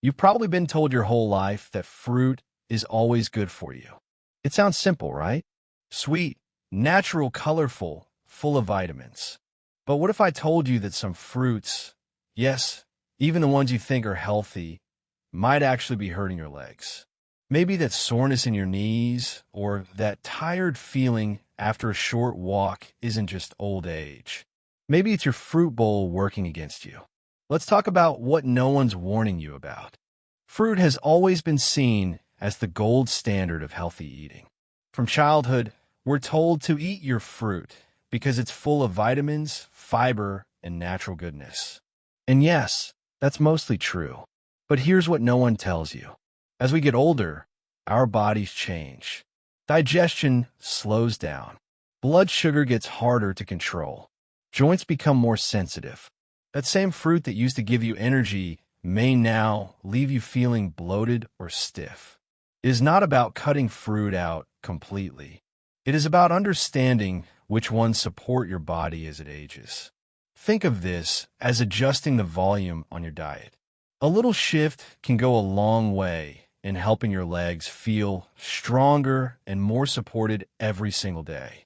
You've probably been told your whole life that fruit is always good for you. It sounds simple, right? Sweet, natural, colorful, full of vitamins. But what if I told you that some fruits, yes, even the ones you think are healthy, might actually be hurting your legs? Maybe that soreness in your knees or that tired feeling after a short walk isn't just old age. Maybe it's your fruit bowl working against you. Let's talk about what no one's warning you about. Fruit has always been seen as the gold standard of healthy eating. From childhood, we're told to eat your fruit because it's full of vitamins, fiber, and natural goodness. And yes, that's mostly true. But here's what no one tells you. As we get older, our bodies change. Digestion slows down. Blood sugar gets harder to control. Joints become more sensitive. That same fruit that used to give you energy may now leave you feeling bloated or stiff. It is not about cutting fruit out completely. It is about understanding which ones support your body as it ages. Think of this as adjusting the volume on your diet. A little shift can go a long way in helping your legs feel stronger and more supported every single day.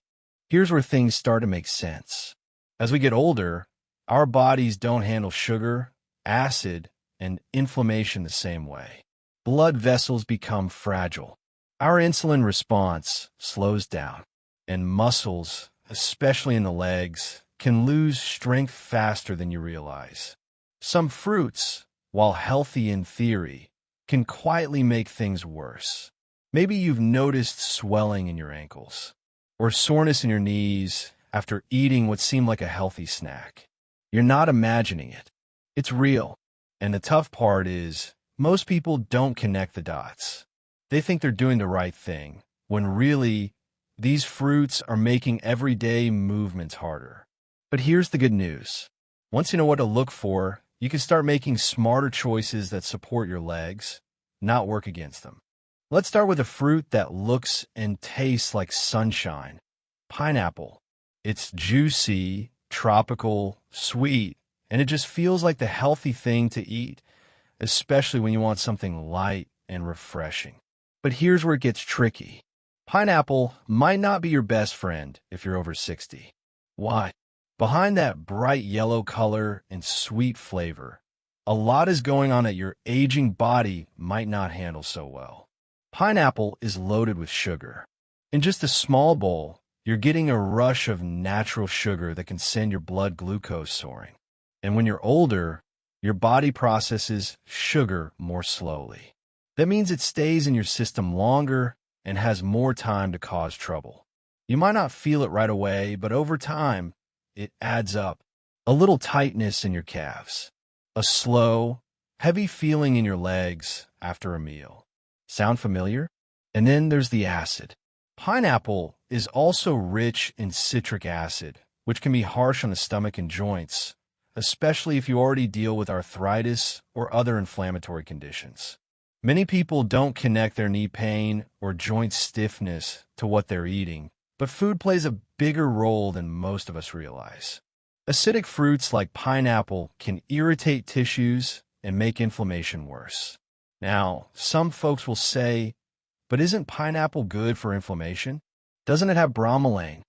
Here's where things start to make sense. As we get older, our bodies don't handle sugar, acid, and inflammation the same way. Blood vessels become fragile. Our insulin response slows down, and muscles, especially in the legs, can lose strength faster than you realize. Some fruits, while healthy in theory, can quietly make things worse. Maybe you've noticed swelling in your ankles or soreness in your knees after eating what seemed like a healthy snack. You're not imagining it. It's real. And the tough part is, most people don't connect the dots. They think they're doing the right thing, when really, these fruits are making everyday movements harder. But here's the good news. Once you know what to look for, you can start making smarter choices that support your legs, not work against them. Let's start with a fruit that looks and tastes like sunshine. Pineapple. It's juicy, tropical, sweet, and it just feels like the healthy thing to eat, especially when you want something light and refreshing. But here's where it gets tricky. Pineapple might not be your best friend if you're over 60. Why? Behind that bright yellow color and sweet flavor, a lot is going on that your aging body might not handle so well. Pineapple is loaded with sugar. In just a small bowl, you're getting a rush of natural sugar that can send your blood glucose soaring. And when you're older, your body processes sugar more slowly. That means it stays in your system longer and has more time to cause trouble. You might not feel it right away, but over time, it adds up. A little tightness in your calves. A slow, heavy feeling in your legs after a meal. Sound familiar? And then there's the acid. Pineapple is also rich in citric acid, which can be harsh on the stomach and joints, especially if you already deal with arthritis or other inflammatory conditions. Many people don't connect their knee pain or joint stiffness to what they're eating, but food plays a bigger role than most of us realize. Acidic fruits like pineapple can irritate tissues and make inflammation worse. Now, some folks will say, but isn't pineapple good for inflammation? Doesn't it have bromelain?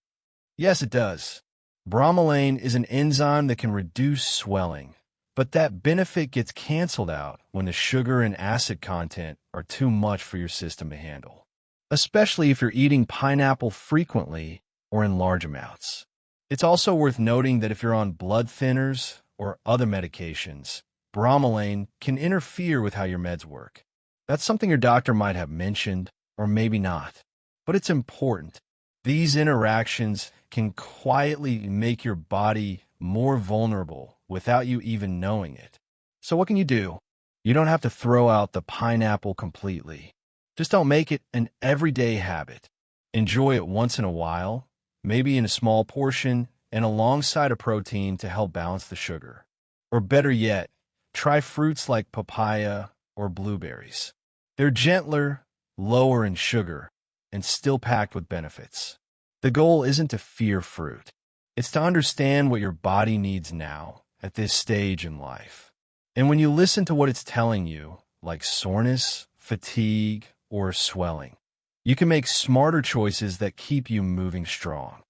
Yes, it does. Bromelain is an enzyme that can reduce swelling, but that benefit gets canceled out when the sugar and acid content are too much for your system to handle, especially if you're eating pineapple frequently or in large amounts. It's also worth noting that if you're on blood thinners or other medications, bromelain can interfere with how your meds work. That's something your doctor might have mentioned, or maybe not. But it's important. These interactions can quietly make your body more vulnerable without you even knowing it. So what can you do? You don't have to throw out the pineapple completely. Just don't make it an everyday habit. Enjoy it once in a while, maybe in a small portion and alongside a protein to help balance the sugar. Or better yet, try fruits like papaya or blueberries. They're gentler, lower in sugar, and still packed with benefits. The goal isn't to fear fruit. It's to understand what your body needs now, at this stage in life. And when you listen to what it's telling you, like soreness, fatigue, or swelling. You can make smarter choices that keep you moving strong.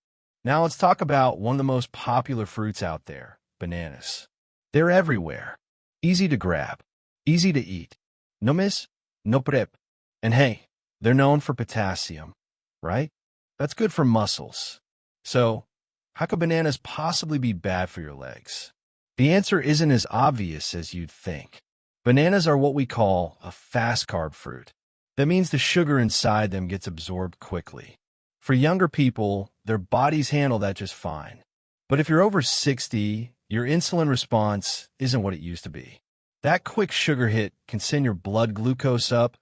Now let's talk about one of the most popular fruits out there, bananas. They're everywhere. Easy to grab, easy to eat. No miss, no prep. And hey, they're known for potassium, right? That's good for muscles. So, how could bananas possibly be bad for your legs? The answer isn't as obvious as you'd think. Bananas are what we call a fast-carb fruit. That means the sugar inside them gets absorbed quickly. For younger people, their bodies handle that just fine. But if you're over 60, your insulin response isn't what it used to be. That quick sugar hit can send your blood glucose up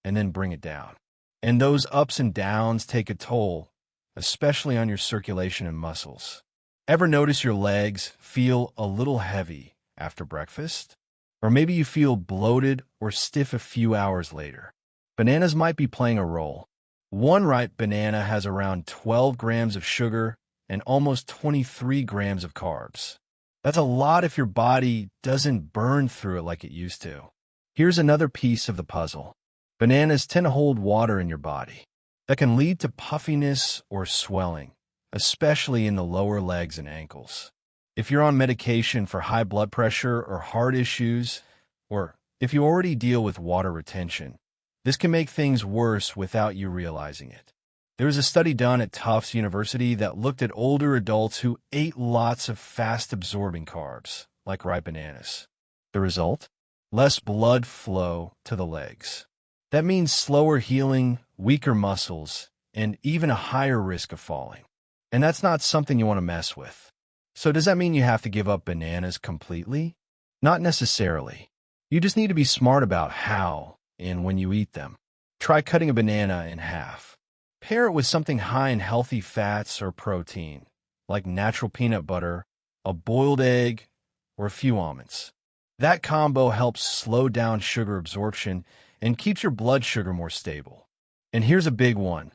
and then bring it down. And those ups and downs take a toll, especially on your circulation and muscles. Ever notice your legs feel a little heavy after breakfast? Or maybe you feel bloated or stiff a few hours later. Bananas might be playing a role. One ripe banana has around 12 grams of sugar and almost 23 grams of carbs. That's a lot if your body doesn't burn through it like it used to. Here's another piece of the puzzle. Bananas tend to hold water in your body. That can lead to puffiness or swelling, especially in the lower legs and ankles. If you're on medication for high blood pressure or heart issues, or if you already deal with water retention, this can make things worse without you realizing it. There was a study done at Tufts University that looked at older adults who ate lots of fast-absorbing carbs, like ripe bananas. The result? Less blood flow to the legs. That means slower healing, weaker muscles, and even a higher risk of falling. And that's not something you want to mess with. So does that mean you have to give up bananas completely? Not necessarily. You just need to be smart about how and when you eat them. Try cutting a banana in half. Pair it with something high in healthy fats or protein, like natural peanut butter, a boiled egg, or a few almonds. That combo helps slow down sugar absorption and keeps your blood sugar more stable. And here's a big one.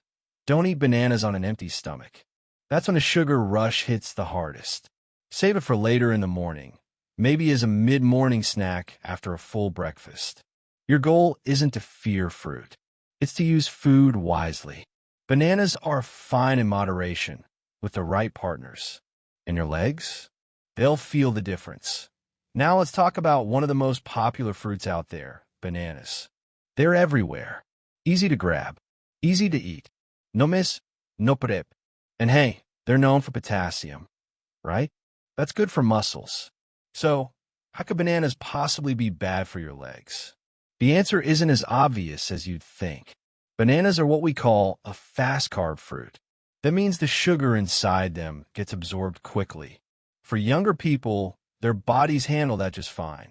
Don't eat bananas on an empty stomach. That's when a sugar rush hits the hardest. Save it for later in the morning, maybe as a mid-morning snack after a full breakfast. Your goal isn't to fear fruit. It's to use food wisely. Bananas are fine in moderation with the right partners. And your legs? They'll feel the difference. Now let's talk about one of the most popular fruits out there, bananas. They're everywhere. Easy to grab, easy to eat. No miss, no prep. And hey, they're known for potassium, right? That's good for muscles. So, how could bananas possibly be bad for your legs? The answer isn't as obvious as you'd think. Bananas are what we call a fast-carb fruit. That means the sugar inside them gets absorbed quickly. For younger people, their bodies handle that just fine.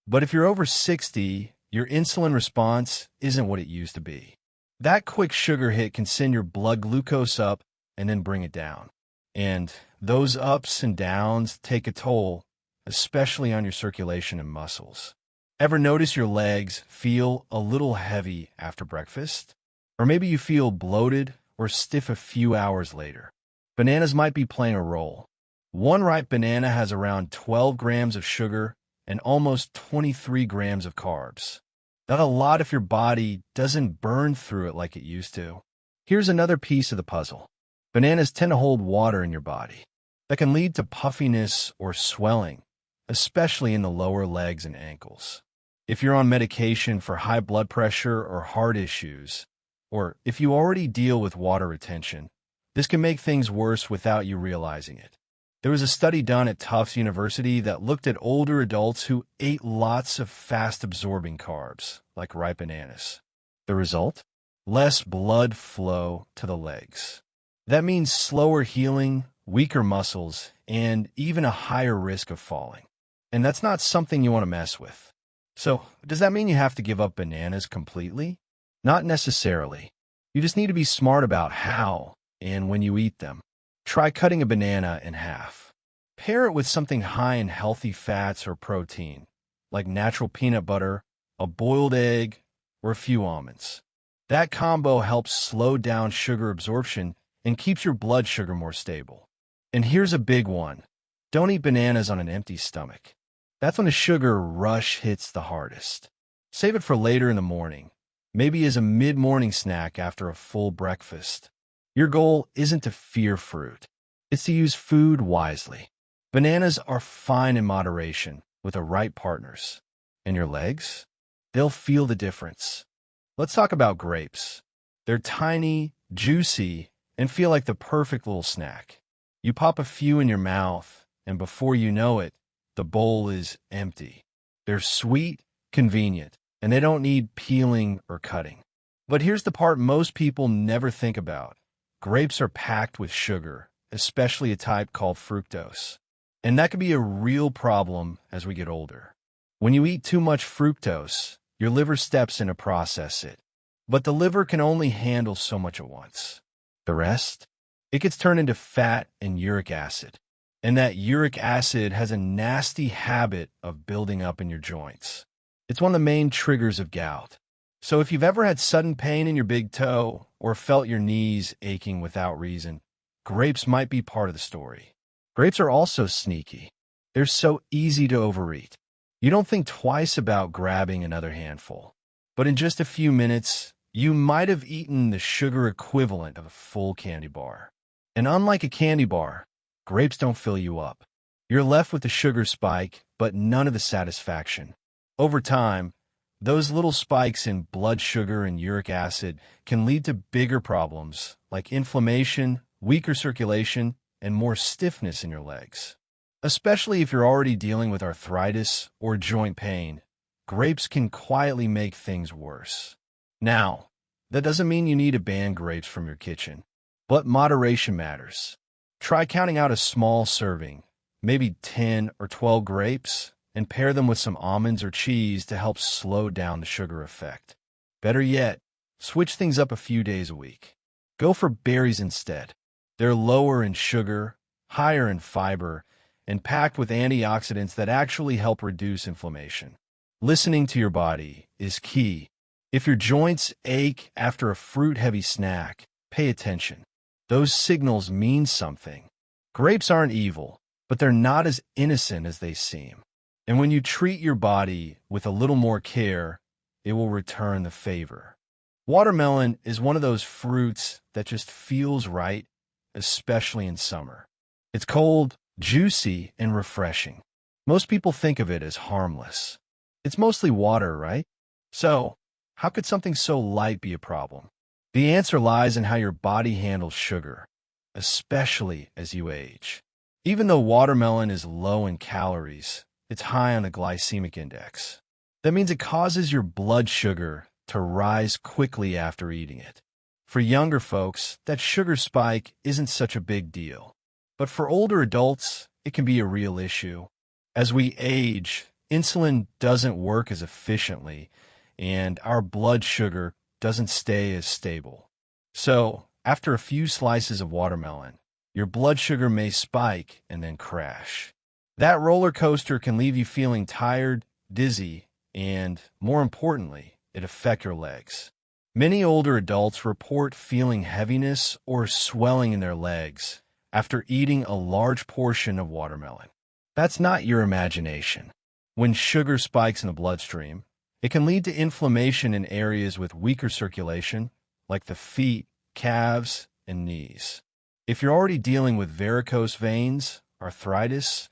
But if you're over 60, your insulin response isn't what it used to be. That quick sugar hit can send your blood glucose up and then bring it down. And those ups and downs take a toll, especially on your circulation and muscles. Ever notice your legs feel a little heavy after breakfast? Or maybe you feel bloated or stiff a few hours later. Bananas might be playing a role. One ripe banana has around 12 grams of sugar and almost 23 grams of carbs. That's a lot if your body doesn't burn through it like it used to. Here's another piece of the puzzle. Bananas tend to hold water in your body. That can lead to puffiness or swelling, especially in the lower legs and ankles. If you're on medication for high blood pressure or heart issues, or if you already deal with water retention, this can make things worse without you realizing it. There was a study done at Tufts University that looked at older adults who ate lots of fast-absorbing carbs, like ripe bananas. The result? Less blood flow to the legs. That means slower healing, weaker muscles, and even a higher risk of falling. And that's not something you want to mess with. So, does that mean you have to give up bananas completely? Not necessarily. You just need to be smart about how and when you eat them. Try cutting a banana in half. Pair it with something high in healthy fats or protein, like natural peanut butter, a boiled egg, or a few almonds. That combo helps slow down sugar absorption and keeps your blood sugar more stable. And here's a big one. Don't eat bananas on an empty stomach. That's when the sugar rush hits the hardest. Save it for later in the morning, maybe as a mid-morning snack after a full breakfast. Your goal isn't to fear fruit. It's to use food wisely. Bananas are fine in moderation with the right partners. And your legs? They'll feel the difference. Let's talk about grapes. They're tiny, juicy, and feel like the perfect little snack. You pop a few in your mouth, and before you know it, the bowl is empty. They're sweet, convenient, and they don't need peeling or cutting. But here's the part most people never think about. Grapes are packed with sugar, especially a type called fructose. And that can be a real problem as we get older. When you eat too much fructose, your liver steps in to process it. But the liver can only handle so much at once. The rest? It gets turned into fat and uric acid. And that uric acid has a nasty habit of building up in your joints. It's one of the main triggers of gout. So if you've ever had sudden pain in your big toe or felt your knees aching without reason, grapes might be part of the story. Grapes are also sneaky. They're so easy to overeat. You don't think twice about grabbing another handful. But in just a few minutes, you might have eaten the sugar equivalent of a full candy bar. And unlike a candy bar, grapes don't fill you up. You're left with the sugar spike, but none of the satisfaction. Over time, those little spikes in blood sugar and uric acid can lead to bigger problems like inflammation, weaker circulation, and more stiffness in your legs. Especially if you're already dealing with arthritis or joint pain, grapes can quietly make things worse. Now, that doesn't mean you need to ban grapes from your kitchen, but moderation matters. Try counting out a small serving, maybe 10 or 12 grapes, and pair them with some almonds or cheese to help slow down the sugar effect. Better yet, switch things up a few days a week. Go for berries instead. They're lower in sugar, higher in fiber, and packed with antioxidants that actually help reduce inflammation. Listening to your body is key. If your joints ache after a fruit-heavy snack, pay attention. Those signals mean something. Grapes aren't evil, but they're not as innocent as they seem. And when you treat your body with a little more care, it will return the favor. Watermelon is one of those fruits that just feels right, especially in summer. It's cold, juicy, and refreshing. Most people think of it as harmless. It's mostly water, right? So, how could something so light be a problem? The answer lies in how your body handles sugar, especially as you age. Even though watermelon is low in calories, it's high on the glycemic index. That means it causes your blood sugar to rise quickly after eating it. For younger folks, that sugar spike isn't such a big deal. But for older adults, it can be a real issue. As we age, insulin doesn't work as efficiently, and our blood sugar doesn't stay as stable. So, after a few slices of watermelon, your blood sugar may spike and then crash. That roller coaster can leave you feeling tired, dizzy, and, more importantly, it affects your legs. Many older adults report feeling heaviness or swelling in their legs after eating a large portion of watermelon. That's not your imagination. When sugar spikes in the bloodstream, it can lead to inflammation in areas with weaker circulation, like the feet, calves, and knees. If you're already dealing with varicose veins, arthritis,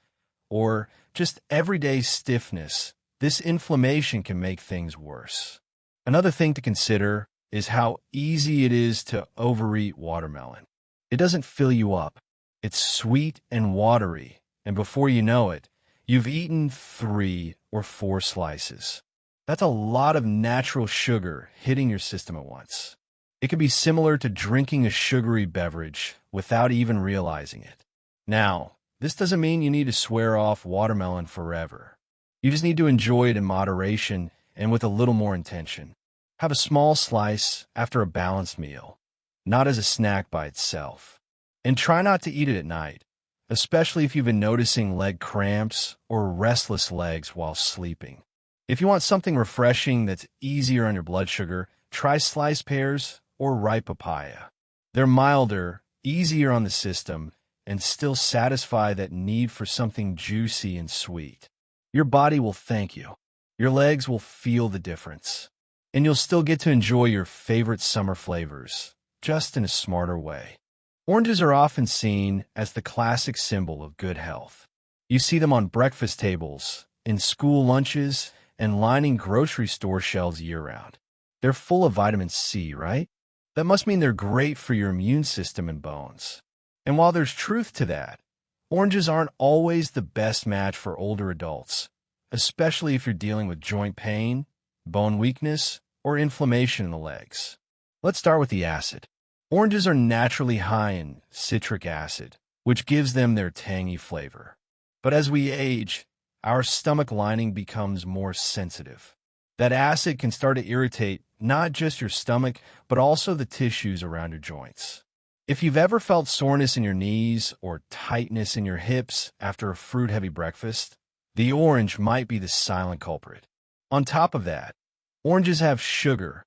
or just everyday stiffness, this inflammation can make things worse. Another thing to consider is how easy it is to overeat watermelon. It doesn't fill you up. It's sweet and watery, and before you know it, you've eaten 3 or 4 slices. That's a lot of natural sugar hitting your system at once. It can be similar to drinking a sugary beverage without even realizing it. Now, this doesn't mean you need to swear off watermelon forever. You just need to enjoy it in moderation and with a little more intention. Have a small slice after a balanced meal, not as a snack by itself. And try not to eat it at night, especially if you've been noticing leg cramps or restless legs while sleeping. If you want something refreshing that's easier on your blood sugar, try sliced pears or ripe papaya. They're milder, easier on the system, and still satisfy that need for something juicy and sweet. Your body will thank you. Your legs will feel the difference. And you'll still get to enjoy your favorite summer flavors, just in a smarter way. Oranges are often seen as the classic symbol of good health. You see them on breakfast tables, in school lunches, and lining grocery store shelves year-round. They're full of vitamin C, right? That must mean they're great for your immune system and bones. And while there's truth to that, oranges aren't always the best match for older adults, especially if you're dealing with joint pain, bone weakness, or inflammation in the legs. Let's start with the acid. Oranges are naturally high in citric acid, which gives them their tangy flavor. But as we age, our stomach lining becomes more sensitive. That acid can start to irritate not just your stomach, but also the tissues around your joints. If you've ever felt soreness in your knees or tightness in your hips after a fruit-heavy breakfast, the orange might be the silent culprit. On top of that, oranges have sugar.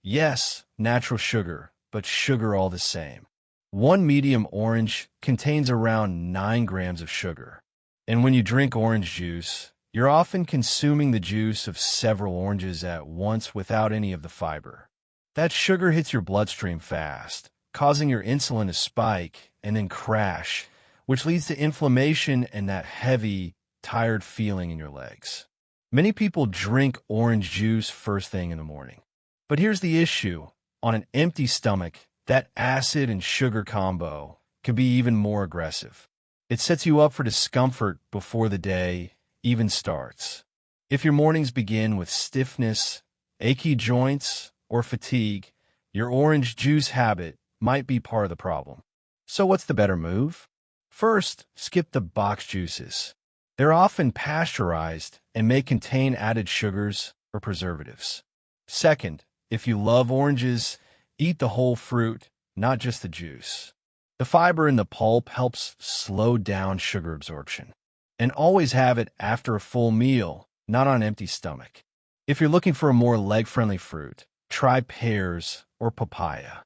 Yes, natural sugar, but sugar all the same. One medium orange contains around 9 grams of sugar. And when you drink orange juice, you're often consuming the juice of several oranges at once without any of the fiber. That sugar hits your bloodstream fast, causing your insulin to spike and then crash, which leads to inflammation and that heavy, tired feeling in your legs. Many people drink orange juice first thing in the morning. But here's the issue. On an empty stomach, that acid and sugar combo can be even more aggressive. It sets you up for discomfort before the day even starts. If your mornings begin with stiffness, achy joints, or fatigue, your orange juice habit might be part of the problem. So what's the better move? First, skip the box juices. They're often pasteurized and may contain added sugars or preservatives. Second, if you love oranges, eat the whole fruit, not just the juice. The fiber in the pulp helps slow down sugar absorption. And always have it after a full meal, not on an empty stomach. If you're looking for a more leg-friendly fruit, try pears or papaya.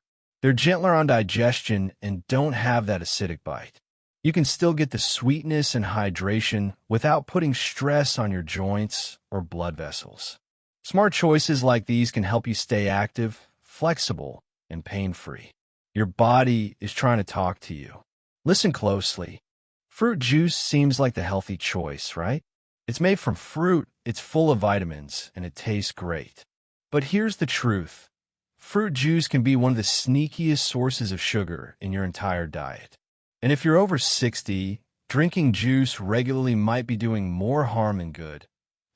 They're gentler on digestion and don't have that acidic bite. You can still get the sweetness and hydration without putting stress on your joints or blood vessels. Smart choices like these can help you stay active, flexible, and pain-free. Your body is trying to talk to you. Listen closely. Fruit juice seems like the healthy choice, right? It's made from fruit, it's full of vitamins, and it tastes great. But here's the truth. Fruit juice can be one of the sneakiest sources of sugar in your entire diet. And if you're over 60, drinking juice regularly might be doing more harm than good,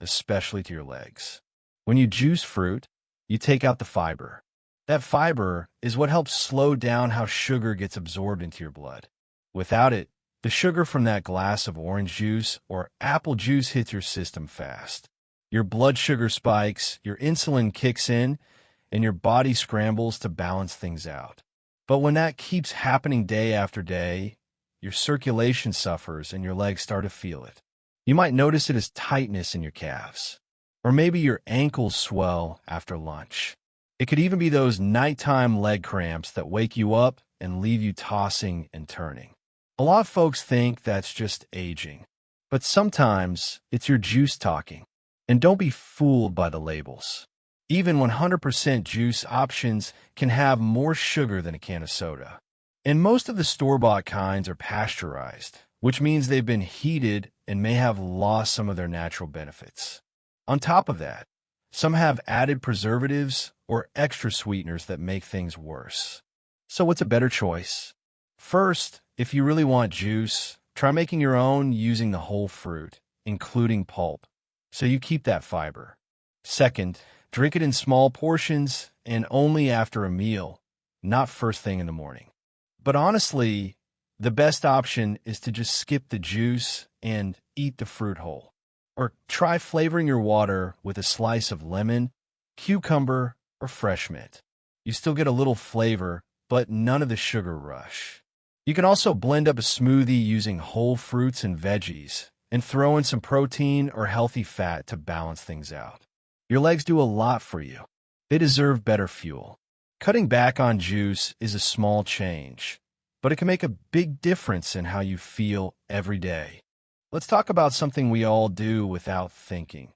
especially to your legs. When you juice fruit, you take out the fiber. That fiber is what helps slow down how sugar gets absorbed into your blood. Without it, the sugar from that glass of orange juice or apple juice hits your system fast. Your blood sugar spikes, your insulin kicks in, and your body scrambles to balance things out. But when that keeps happening day after day, your circulation suffers and your legs start to feel it. You might notice it as tightness in your calves. Or maybe your ankles swell after lunch. It could even be those nighttime leg cramps that wake you up and leave you tossing and turning. A lot of folks think that's just aging, but sometimes it's your juice talking. And don't be fooled by the labels. Even 100% juice options can have more sugar than a can of soda. And most of the store-bought kinds are pasteurized, which means they've been heated and may have lost some of their natural benefits. On top of that, some have added preservatives or extra sweeteners that make things worse. So what's a better choice? First, if you really want juice, try making your own using the whole fruit, including pulp, so you keep that fiber. Second, drink it in small portions and only after a meal, not first thing in the morning. But honestly, the best option is to just skip the juice and eat the fruit whole. Or try flavoring your water with a slice of lemon, cucumber, or fresh mint. You still get a little flavor, but none of the sugar rush. You can also blend up a smoothie using whole fruits and veggies and throw in some protein or healthy fat to balance things out. Your legs do a lot for you. They deserve better fuel. Cutting back on juice is a small change, but it can make a big difference in how you feel every day. Let's talk about something we all do without thinking.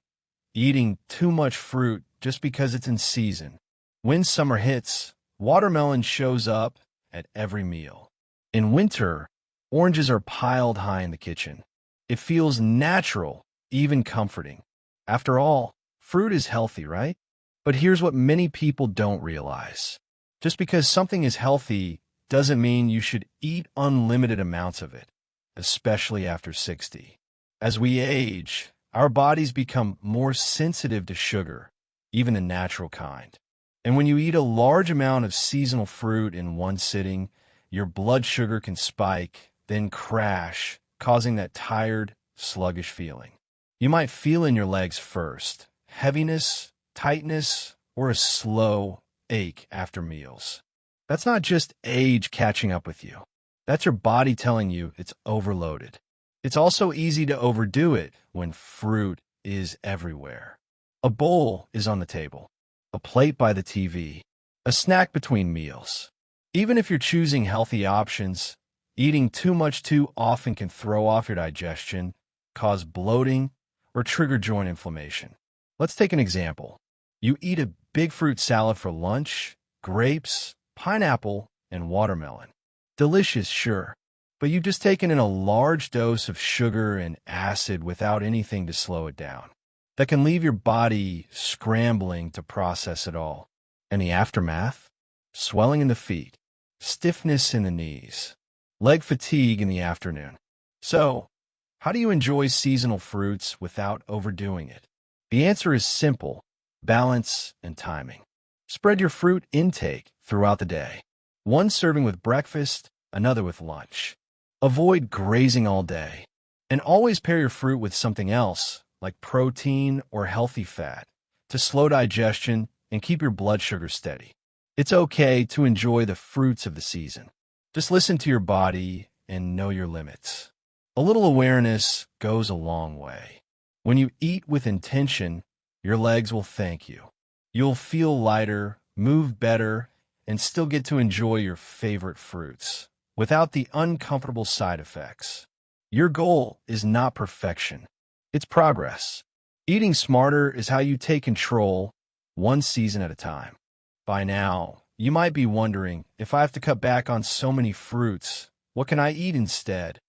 eating too much fruit just because it's in season. When summer hits, watermelon shows up at every meal. In winter, oranges are piled high in the kitchen. It feels natural, even comforting. After all, fruit is healthy, right? But here's what many people don't realize. Just because something is healthy doesn't mean you should eat unlimited amounts of it, especially after 60. As we age, our bodies become more sensitive to sugar, even the natural kind. And when you eat a large amount of seasonal fruit in one sitting, your blood sugar can spike, then crash, causing that tired, sluggish feeling. You might feel in your legs first, heaviness, tightness, or a slow ache after meals. That's not just age catching up with you. That's your body telling you it's overloaded. It's also easy to overdo it when fruit is everywhere. A bowl is on the table, a plate by the TV, a snack between meals. Even if you're choosing healthy options, eating too much too often can throw off your digestion, cause bloating, or trigger joint inflammation. Let's take an example. You eat a big fruit salad for lunch, grapes, pineapple, and watermelon. Delicious, sure, but you've just taken in a large dose of sugar and acid without anything to slow it down. That can leave your body scrambling to process it all. And the aftermath? Swelling in the feet, stiffness in the knees, leg fatigue in the afternoon. So, how do you enjoy seasonal fruits without overdoing it? The answer is simple: balance and timing. Spread your fruit intake throughout the day. One serving with breakfast, another with lunch. Avoid grazing all day. And always pair your fruit with something else, like protein or healthy fat, to slow digestion and keep your blood sugar steady. It's okay to enjoy the fruits of the season. Just listen to your body and know your limits. A little awareness goes a long way. When you eat with intention, your legs will thank you. You'll feel lighter, move better, and still get to enjoy your favorite fruits without the uncomfortable side effects. Your goal is not perfection. It's progress. Eating smarter is how you take control, one season at a time. By now, you might be wondering, if I have to cut back on so many fruits, what can I eat instead?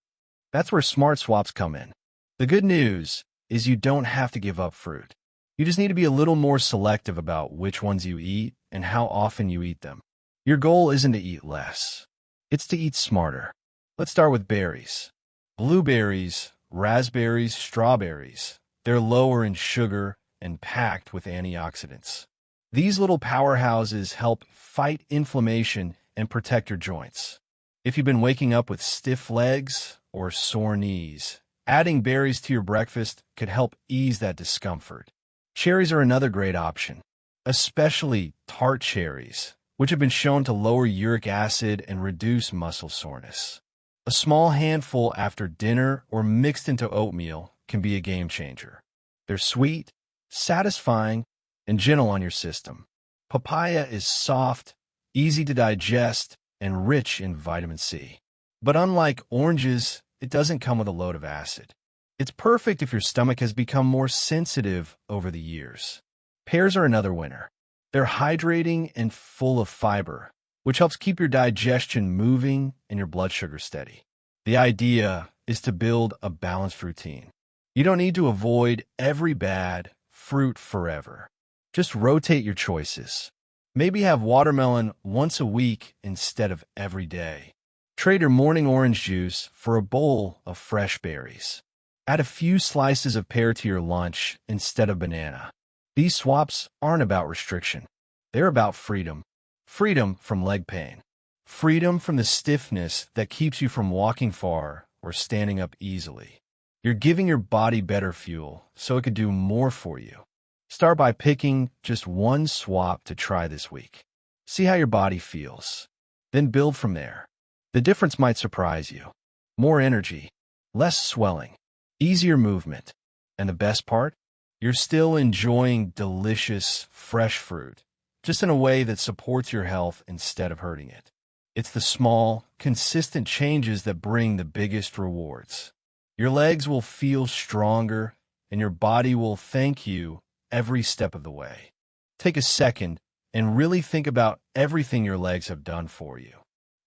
That's where smart swaps come in. The good news is you don't have to give up fruit. You just need to be a little more selective about which ones you eat and how often you eat them. Your goal isn't to eat less. It's to eat smarter. Let's start with berries. Blueberries, raspberries, strawberries. They're lower in sugar and packed with antioxidants. These little powerhouses help fight inflammation and protect your joints. If you've been waking up with stiff legs or sore knees, adding berries to your breakfast could help ease that discomfort. Cherries are another great option, especially tart cherries, which have been shown to lower uric acid and reduce muscle soreness. A small handful after dinner or mixed into oatmeal can be a game changer. They're sweet, satisfying, and gentle on your system. Papaya is soft, easy to digest, and rich in vitamin C. But unlike oranges, it doesn't come with a load of acid. It's perfect if your stomach has become more sensitive over the years. Pears are another winner. They're hydrating and full of fiber, which helps keep your digestion moving and your blood sugar steady. The idea is to build a balanced routine. You don't need to avoid every bad fruit forever. Just rotate your choices. Maybe have watermelon once a week instead of every day. Trade your morning orange juice for a bowl of fresh berries. Add a few slices of pear to your lunch instead of banana. These swaps aren't about restriction. They're about freedom. Freedom from leg pain. Freedom from the stiffness that keeps you from walking far or standing up easily. You're giving your body better fuel so it could do more for you. Start by picking just one swap to try this week. See how your body feels. Then build from there. The difference might surprise you. More energy, less swelling, easier movement. And the best part? You're still enjoying delicious, fresh fruit, just in a way that supports your health instead of hurting it. It's the small, consistent changes that bring the biggest rewards. Your legs will feel stronger, and your body will thank you every step of the way. Take a second and really think about everything your legs have done for you.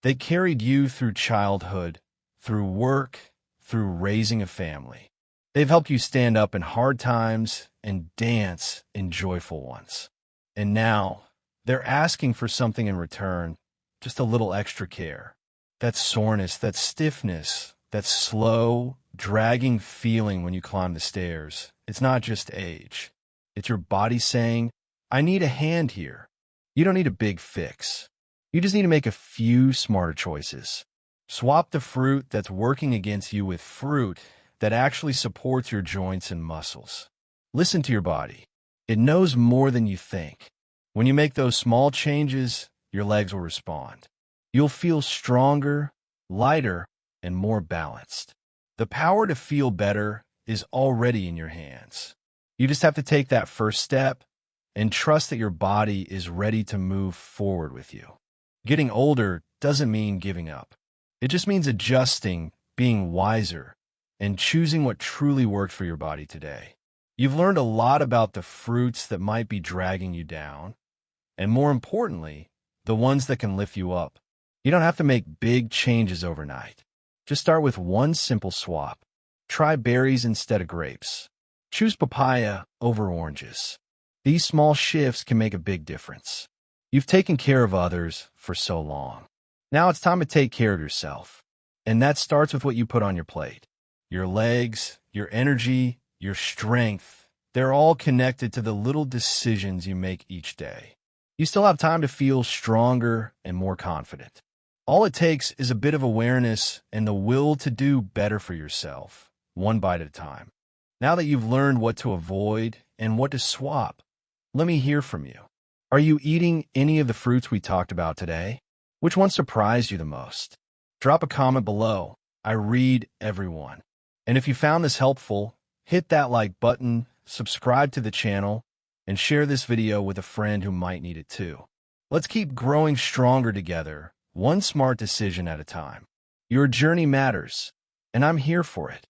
They carried you through childhood, through work, through raising a family. They've helped you stand up in hard times and dance in joyful ones. And now, they're asking for something in return, just a little extra care. That soreness, that stiffness, that slow, dragging feeling when you climb the stairs, it's not just age. It's your body saying, I need a hand here. You don't need a big fix. You just need to make a few smarter choices. Swap the fruit that's working against you with fruit that actually supports your joints and muscles. Listen to your body. It knows more than you think. When you make those small changes, your legs will respond. You'll feel stronger, lighter, and more balanced. The power to feel better is already in your hands. You just have to take that first step and trust that your body is ready to move forward with you. Getting older doesn't mean giving up. It just means adjusting, being wiser, and choosing what truly worked for your body today. You've learned a lot about the fruits that might be dragging you down, and more importantly, the ones that can lift you up. You don't have to make big changes overnight. Just start with one simple swap. Try berries instead of grapes. Choose papaya over oranges. These small shifts can make a big difference. You've taken care of others for so long. Now it's time to take care of yourself. And that starts with what you put on your plate. Your legs, your energy, your strength, they're all connected to the little decisions you make each day. You still have time to feel stronger and more confident. All it takes is a bit of awareness and the will to do better for yourself, one bite at a time. Now that you've learned what to avoid and what to swap, let me hear from you. Are you eating any of the fruits we talked about today? Which one surprised you the most? Drop a comment below. I read everyone. And if you found this helpful, hit that like button, subscribe to the channel, and share this video with a friend who might need it too. Let's keep growing stronger together, one smart decision at a time. Your journey matters, and I'm here for it.